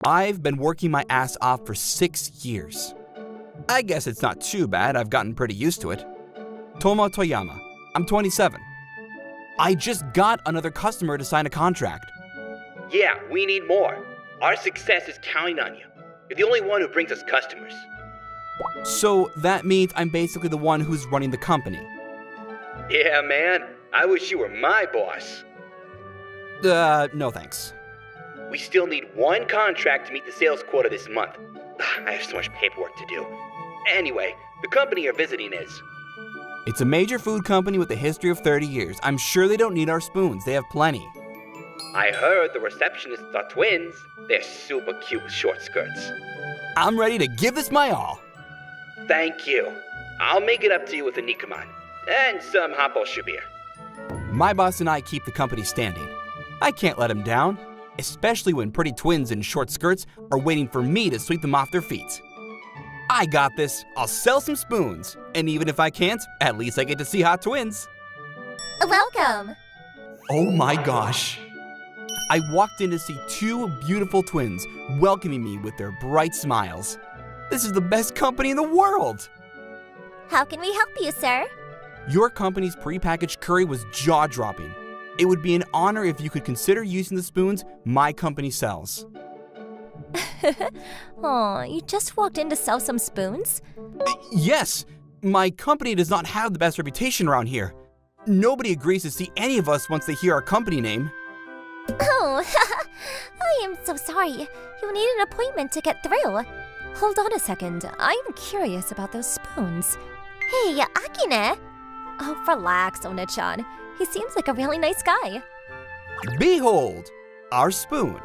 I've been working my ass off for 6 years. I guess it's not too bad, I've gotten pretty used to it. Toma Toyama, I'm 27. I just got another customer to sign a contract. Yeah, we need more. Our success is counting on you. You're the only one who brings us customers. So that means I'm basically the one who's running the company. Yeah, man. I wish you were my boss. No thanks. We still need one contract to meet the sales quota this month. I have so much paperwork to do. Anyway, the company you're visiting is... It's a major food company with a history of 30 years. I'm sure they don't need our spoons. They have plenty. I heard the receptionists are twins. They're super cute with short skirts. I'm ready to give this my all. Thank you. I'll make it up to you with a Nikuman. And some Happo Shubir. My boss and I keep the company standing. I can't let him down, especially when pretty twins in short skirts are waiting for me to sweep them off their feet. I got this. I'll sell some spoons. And even if I can't, at least I get to see hot twins. Welcome. Oh my gosh. I walked in to see two beautiful twins welcoming me with their bright smiles. This is the best company in the world. How can we help you, sir? Your company's prepackaged curry was jaw-dropping. It would be an honor if you could consider using the spoons my company sells. Oh, you just walked in to sell some spoons? Yes, my company does not have the best reputation around here. Nobody agrees to see any of us once they hear our company name. Oh, I am so sorry. You need an appointment to get through. Hold on a second. I'm curious about those spoons. Hey, Akine! Oh, relax, One-chan. He seems like a really nice guy. Behold, our spoon.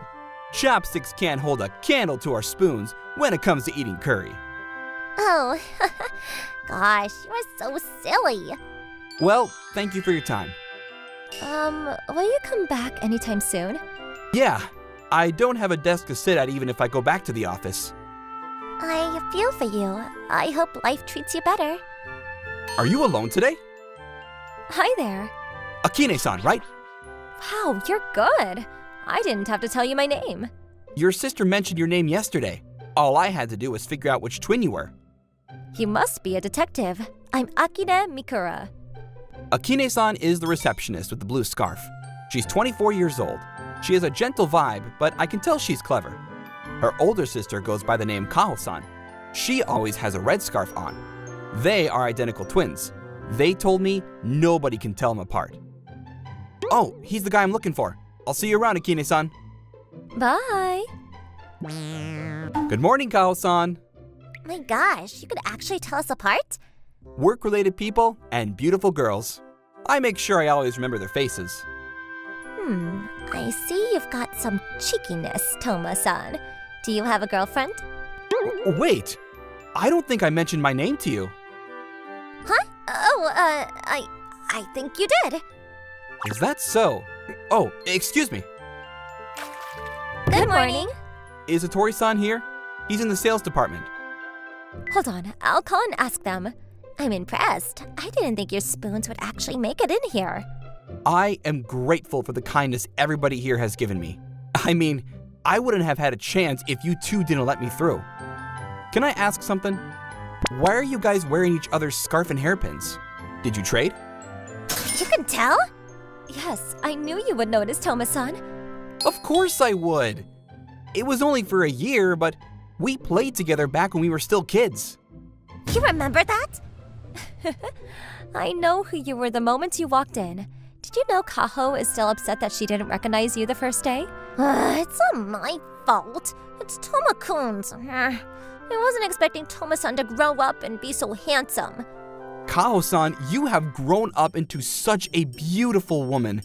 Chopsticks can't hold a candle to our spoons when it comes to eating curry. Oh, gosh, you are so silly. Well, thank you for your time. Will you come back anytime soon? Yeah, I don't have a desk to sit at even if I go back to the office. I feel for you. I hope life treats you better. Are you alone today? Hi there. Akine-san, right? Wow, you're good. I didn't have to tell you my name. Your sister mentioned your name yesterday. All I had to do was figure out which twin you were. You must be a detective. I'm Akine Mikura. Akine-san is the receptionist with the blue scarf. She's 24 years old. She has a gentle vibe, but I can tell she's clever. Her older sister goes by the name Kaho-san. She always has a red scarf on. They are identical twins. They told me nobody can tell them apart. Oh, he's the guy I'm looking for. I'll see you around, Akine-san. Bye. Good morning, Kaho-san. My gosh, you could actually tell us apart? Work-related people and beautiful girls. I make sure I always remember their faces. I see you've got some cheekiness, Toma-san. Do you have a girlfriend? Wait, I don't think I mentioned my name to you. Huh? Oh, I think you did. Is that so? Oh, excuse me. Good morning. Is Hattori-san here? He's in the sales department. Hold on, I'll call and ask them. I'm impressed. I didn't think your spoons would actually make it in here. I am grateful for the kindness everybody here has given me. I mean, I wouldn't have had a chance if you two didn't let me through. Can I ask something? Why are you guys wearing each other's scarf and hairpins? Did you trade? You can tell? Yes, I knew you would notice, Toma-san. Of course I would. It was only for a year, but we played together back when we were still kids. You remember that? I know who you were the moment you walked in. Did you know Kaho is still upset that she didn't recognize you the first day? It's not my fault. It's Toma-kun's. I wasn't expecting Toma-san to grow up and be so handsome. Kaho-san, you have grown up into such a beautiful woman.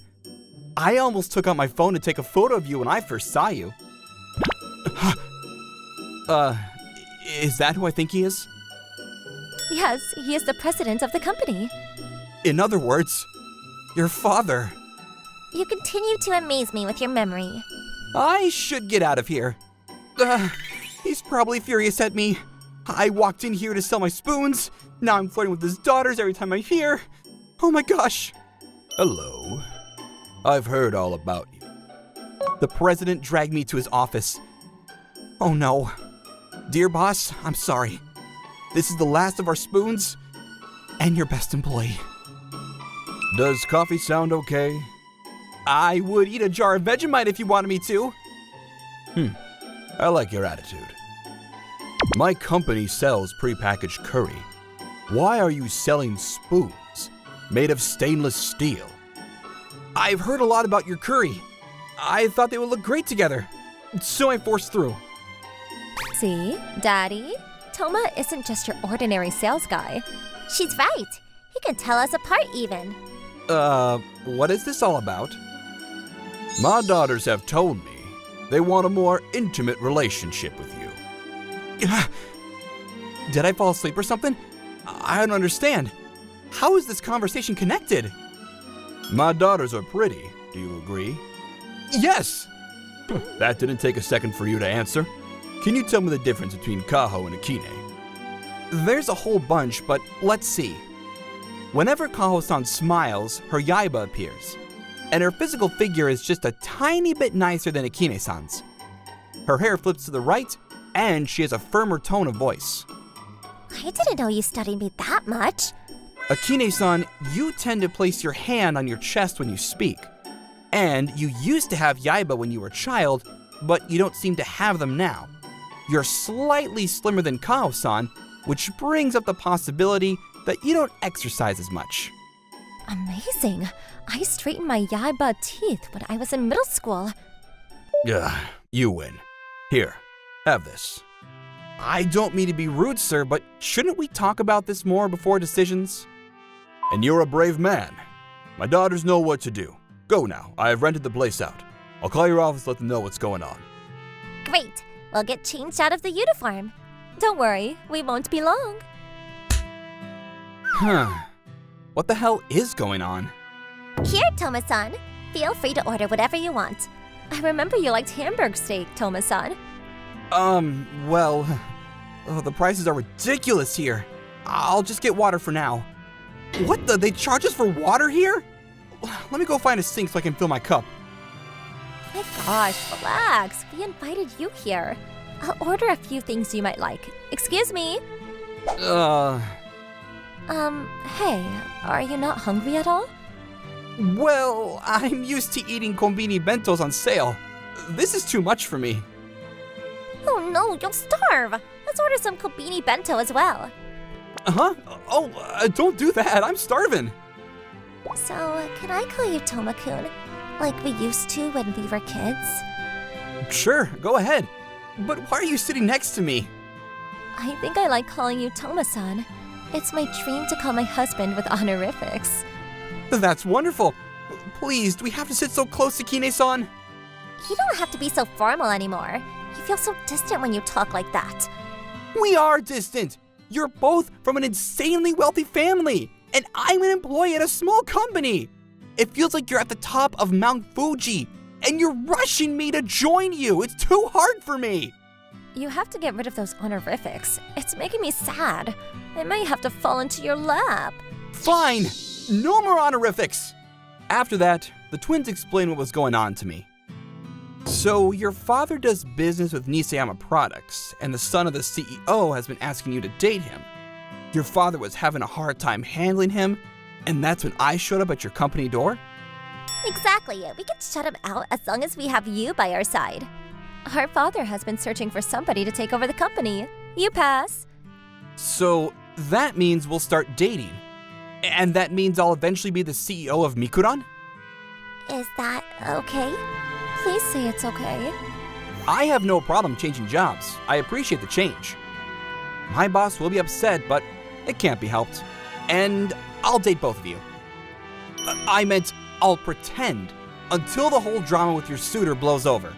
I almost took out my phone to take a photo of you when I first saw you. Is that who I think he is? Yes, he is the president of the company. In other words, your father. You continue to amaze me with your memory. I should get out of here. He's probably furious at me. I walked in here to sell my spoons. Now I'm flirting with his daughters every time I'm here. Oh my gosh. Hello. I've heard all about you. The president dragged me to his office. Oh no. Dear boss, I'm sorry. This is the last of our spoons and your best employee. Does coffee sound okay? I would eat a jar of Vegemite if you wanted me to. I like your attitude. My company sells prepackaged curry. Why are you selling spoons made of stainless steel? I've heard a lot about your curry. I thought they would look great together, so I forced through. See, Daddy? Toma isn't just your ordinary sales guy. She's right. He can tell us apart even. What is this all about? My daughters have told me they want a more intimate relationship with you. Did I fall asleep or something? I don't understand. How is this conversation connected? My daughters are pretty, do you agree? Yes! That didn't take a second for you to answer. Can you tell me the difference between Kaho and Akine? There's a whole bunch, but let's see. Whenever Kaho-san smiles, her yaiba appears, and her physical figure is just a tiny bit nicer than Akine-san's. Her hair flips to the right, and she has a firmer tone of voice. I didn't know you studied me that much. Akine-san, you tend to place your hand on your chest when you speak. And you used to have yaiba when you were a child, but you don't seem to have them now. You're slightly slimmer than Kaho-san, which brings up the possibility that you don't exercise as much. Amazing. I straightened my yaiba teeth when I was in middle school. You win. Here, have this. I don't mean to be rude, sir, but shouldn't we talk about this more before decisions? And you're a brave man. My daughters know what to do. Go now. I have rented the place out. I'll call your office, let them know what's going on. Great. We'll get changed out of the uniform. Don't worry, we won't be long. What the hell is going on? Here, Toma-san. Feel free to order whatever you want. I remember you liked Hamburg steak, Toma-san. Well, the prices are ridiculous here. I'll just get water for now. What the? They charge us for water here? Let me go find a sink so I can fill my cup. My gosh, relax. We invited you here. I'll order a few things you might like. Excuse me? Hey, are you not hungry at all? Well, I'm used to eating konbini bentos on sale. This is too much for me. Oh no, you'll starve. Let's order some konbini bento as well. Huh? Oh, don't do that. I'm starving. So, can I call you Toma-kun, like we used to when we were kids? Sure, go ahead. But why are you sitting next to me? I think I like calling you Toma-san. It's my dream to call my husband with honorifics. That's wonderful. Please, do we have to sit so close to Kine-san? You don't have to be so formal anymore. You feel so distant when you talk like that. We are distant. You're both from an insanely wealthy family, and I'm an employee at a small company. It feels like you're at the top of Mount Fuji, and you're rushing me to join you. It's too hard for me. You have to get rid of those honorifics. It's making me sad. I might have to fall into your lap. Fine. No more honorifics. After that, the twins explained what was going on to me. So, your father does business with Nisayama Products, and the son of the CEO has been asking you to date him. Your father was having a hard time handling him, and that's when I showed up at your company door? Exactly. We can shut him out as long as we have you by our side. Our father has been searching for somebody to take over the company. You pass. So, that means we'll start dating. And that means I'll eventually be the CEO of Mikuran? Is that okay? Please say it's okay. I have no problem changing jobs. I appreciate the change. My boss will be upset, but it can't be helped. And I'll date both of you. I meant I'll pretend until the whole drama with your suitor blows over.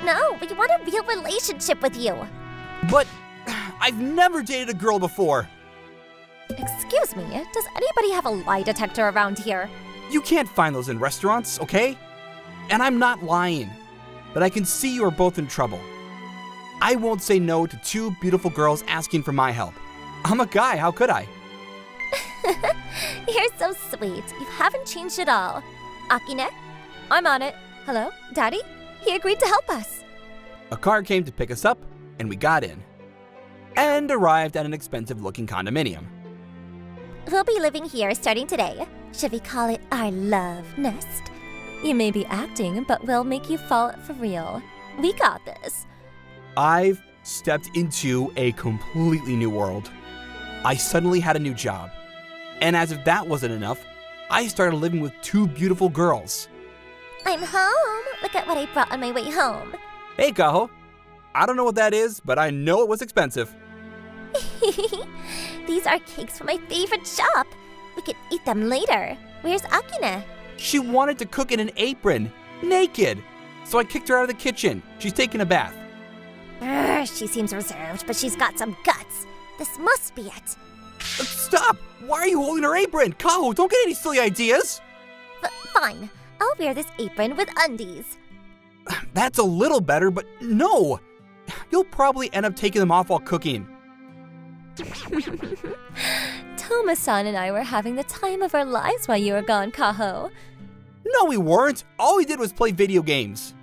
No, we want a real relationship with you. But I've never dated a girl before. Excuse me, does anybody have a lie detector around here? You can't find those in restaurants, okay? And I'm not lying. But I can see you are both in trouble. I won't say no to two beautiful girls asking for my help. I'm a guy, how could I? You're so sweet. You haven't changed at all. Akine? I'm on it. Hello, Daddy? He agreed to help us. A car came to pick us up, and we got in. And arrived at an expensive-looking condominium. We'll be living here starting today. Should we call it our love nest? You may be acting, but we'll make you fall for real. We got this. I've stepped into a completely new world. I suddenly had a new job. And as if that wasn't enough, I started living with 2 beautiful girls. I'm home. Look at what I brought on my way home. Hey, Kaho. I don't know what that is, but I know it was expensive. These are cakes from my favorite shop. We could eat them later. Where's Akine? She wanted to cook in an apron, naked. So I kicked her out of the kitchen. She's taking a bath. She seems reserved, but she's got some guts. This must be it. Stop! Why are you holding her apron? Kaho, don't get any silly ideas. Fine. I'll wear this apron with undies. That's a little better, but no. You'll probably end up taking them off while cooking. Toma-san and I were having the time of our lives while you were gone, Kaho. No, we weren't. All we did was play video games.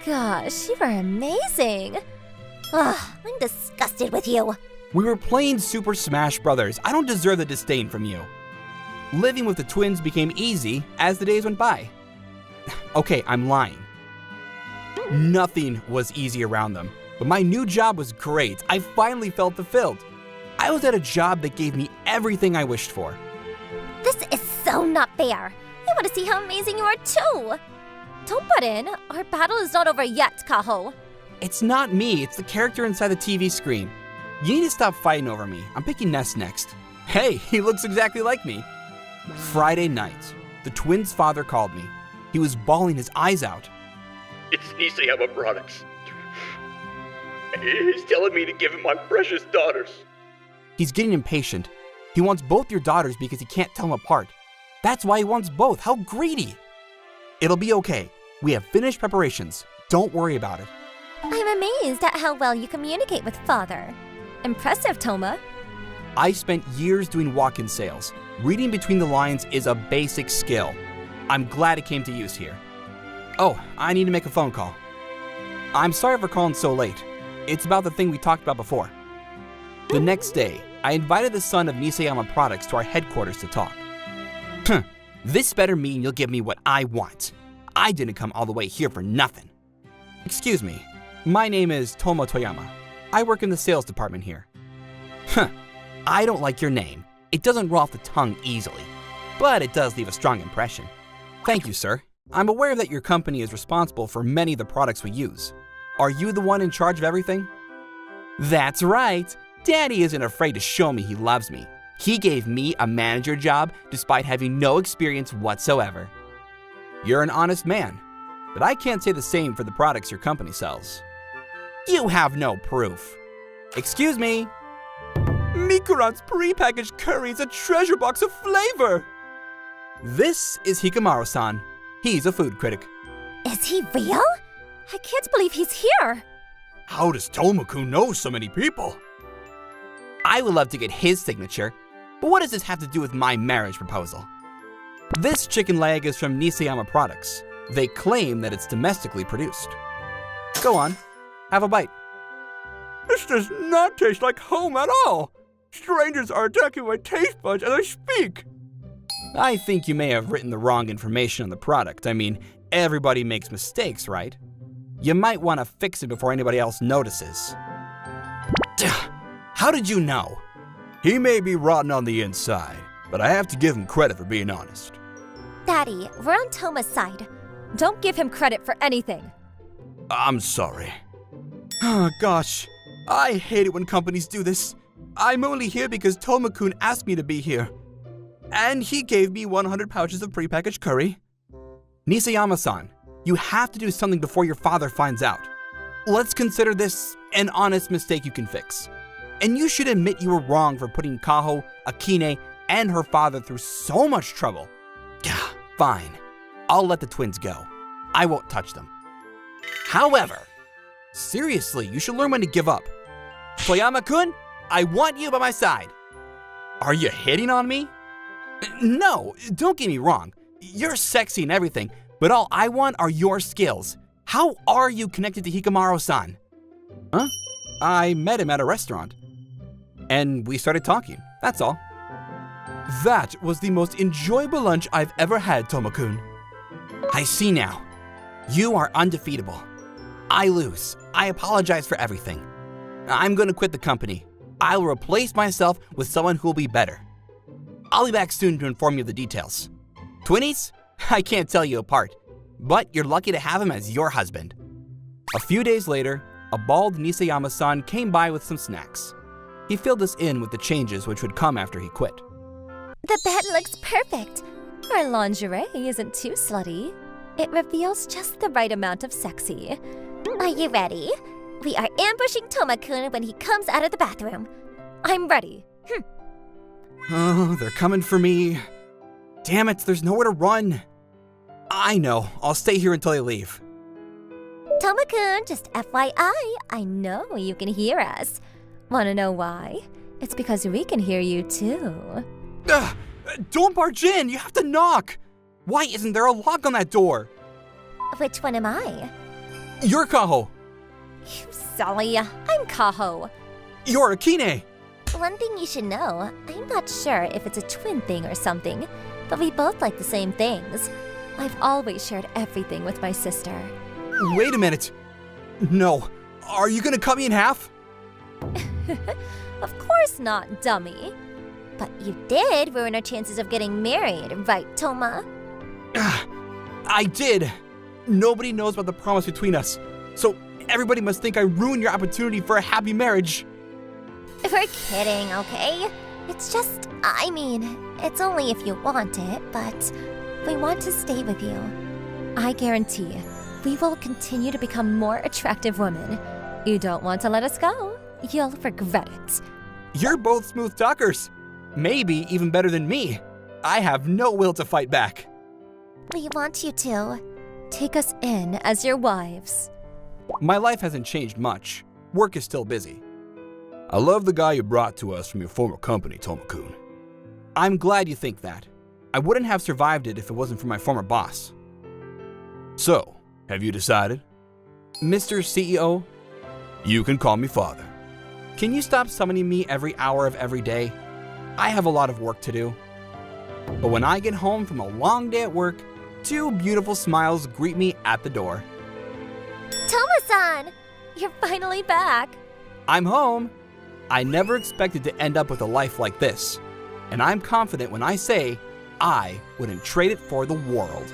Gosh, you were amazing. Ugh, I'm disgusted with you. We were playing Super Smash Brothers. I don't deserve the disdain from you. Living with the twins became easy as the days went by. Okay, I'm lying. Nothing was easy around them, but my new job was great. I finally felt fulfilled. I was at a job that gave me everything I wished for. This is so not fair. I want to see how amazing you are too. Don't butt in. Our battle is not over yet, Kaho. It's not me, it's the character inside the TV screen. You need to stop fighting over me. I'm picking Ness next. Hey, he looks exactly like me. Friday night, the twins' father called me. He was bawling his eyes out. It's Nisayama Products. He's telling me to give him my precious daughters. He's getting impatient. He wants both your daughters because he can't tell them apart. That's why he wants both. How greedy! It'll be okay. We have finished preparations. Don't worry about it. I'm amazed at how well you communicate with father. Impressive, Toma. I spent years doing walk-in sales. Reading between the lines is a basic skill. I'm glad it came to use here. Oh, I need to make a phone call. I'm sorry for calling so late. It's about the thing we talked about before. The next day, I invited the son of Nisayama Products to our headquarters to talk. This better mean you'll give me what I want. I didn't come all the way here for nothing. Excuse me, my name is Toma Toyama. I work in the sales department here. I don't like your name. It doesn't roll off the tongue easily, but it does leave a strong impression. Thank you, sir. I'm aware that your company is responsible for many of the products we use. Are you the one in charge of everything? That's right. Daddy isn't afraid to show me he loves me. He gave me a manager job despite having no experience whatsoever. You're an honest man, but I can't say the same for the products your company sells. You have no proof. Excuse me. Mikuran's prepackaged curry is a treasure box of flavor. This is Hikamaru-san. He's a food critic. Is he real? I can't believe he's here. How does Tomo-kun know so many people? I would love to get his signature, but what does this have to do with my marriage proposal? This chicken leg is from Nisayama Products. They claim that it's domestically produced. Go on, have a bite. This does not taste like home at all. Strangers are attacking my taste buds as I speak. I think you may have written the wrong information on the product. I mean, everybody makes mistakes, right? You might want to fix it before anybody else notices. How did you know? He may be rotten on the inside, but I have to give him credit for being honest. Daddy, we're on Toma's side. Don't give him credit for anything. I'm sorry. Oh gosh, I hate it when companies do this. I'm only here because Toma-kun asked me to be here. And he gave me 100 pouches of prepackaged curry. Nisayama-san, you have to do something before your father finds out. Let's consider this an honest mistake you can fix. And you should admit you were wrong for putting Kaho, Akine, and her father through so much trouble. Fine, I'll let the twins go. I won't touch them. However, seriously, you should learn when to give up. Toyama-kun, I want you by my side. Are you hitting on me? No, don't get me wrong. You're sexy and everything, but all I want are your skills. How are you connected to Hikamaru-san? Huh? I met him at a restaurant. And we started talking, that's all. That was the most enjoyable lunch I've ever had, Tomo-kun. I see now. You are undefeatable. I lose. I apologize for everything. I'm gonna quit the company. I will replace myself with someone who will be better. I'll be back soon to inform you of the details. Twinnies? I can't tell you apart, but you're lucky to have him as your husband. A few days later, a bald Nisayama-san came by with some snacks. He filled us in with the changes which would come after he quit. The bed looks perfect. Our lingerie isn't too slutty. It reveals just the right amount of sexy. Are you ready? We are ambushing Tomo-kun when he comes out of the bathroom. I'm ready. Oh, they're coming for me. Damn it, there's nowhere to run. I know, I'll stay here until they leave. Tomo-kun, just FYI, I know you can hear us. Wanna know why? It's because we can hear you too. Don't barge in, you have to knock. Why isn't there a lock on that door? Which one am I? You're Kaho. You silly. I'm Kaho. You're Akine. One thing you should know, I'm not sure if it's a twin thing or something, but we both like the same things. I've always shared everything with my sister. Wait a minute. No. Are you gonna cut me in half? Of course not, dummy. But you did ruin our chances of getting married, right, Toma? I did. Nobody knows about the promise between us, so everybody must think I ruined your opportunity for a happy marriage. We're kidding, okay? It's just, it's only if you want it, but we want to stay with you. I guarantee we will continue to become more attractive women. You don't want to let us go. You'll regret it. You're both smooth talkers. Maybe even better than me. I have no will to fight back. We want you to take us in as your wives. My life hasn't changed much. Work is still busy. I love the guy you brought to us from your former company, Tomo-kun. I'm glad you think that. I wouldn't have survived it if it wasn't for my former boss. So, have you decided? Mr. CEO? You can call me father. Can you stop summoning me every hour of every day? I have a lot of work to do. But when I get home from a long day at work, 2 beautiful smiles greet me at the door. Toma-san! You're finally back. I'm home. I never expected to end up with a life like this. And I'm confident when I say I wouldn't trade it for the world.